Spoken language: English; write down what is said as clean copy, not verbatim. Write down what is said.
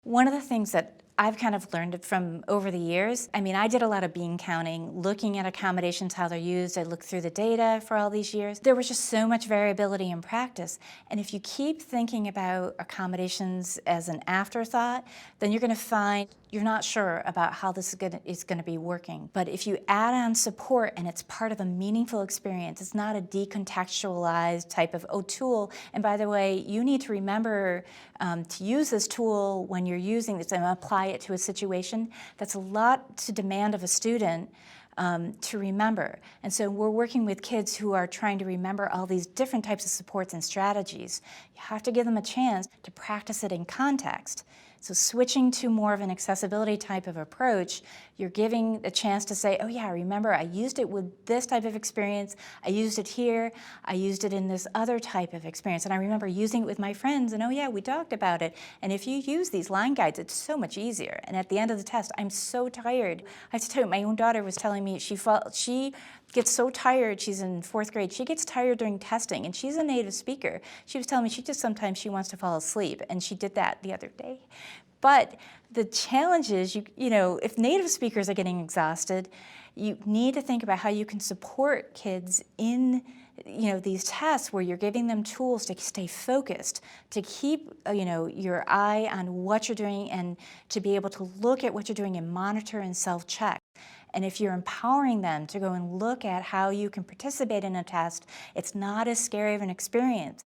One of the things that I've kind of learned from over the years, I mean, I did a lot of bean counting, looking at accommodations, how they're used. I looked through the data for all these years. There was just so much variability in practice. And if you keep thinking about accommodations as an afterthought, then you're going to find you're not sure about how this is going to be working. But if you add on support and it's part of a meaningful experience, it's not a decontextualized type of tool. And by the way, you need to remember to use this tool when you're using this and apply it to a situation. That's a lot to demand of a student to remember. And so we're working with kids who are trying to remember all these different types of supports and strategies. You have to give them a chance to practice it in context. So switching to more of an accessibility type of approach, you're giving a chance to say, oh yeah, remember I used it with this type of experience, I used it here, I used it in this other type of experience, and I remember using it with my friends, and oh yeah, we talked about it. And if you use these line guides, it's so much easier. And at the end of the test, I'm so tired. I have to tell you, my own daughter was telling me she gets so tired, she's in 4th grade, she gets tired during testing, and she's a native speaker. She was telling me sometimes she wants to fall asleep, and she did that the other day. But the challenge is, you know, if native speakers are getting exhausted, you need to think about how you can support kids in, you know, these tests where you're giving them tools to stay focused, to keep, you know, your eye on what you're doing and to be able to look at what you're doing and monitor and self-check. And if you're empowering them to go and look at how you can participate in a test, it's not as scary of an experience.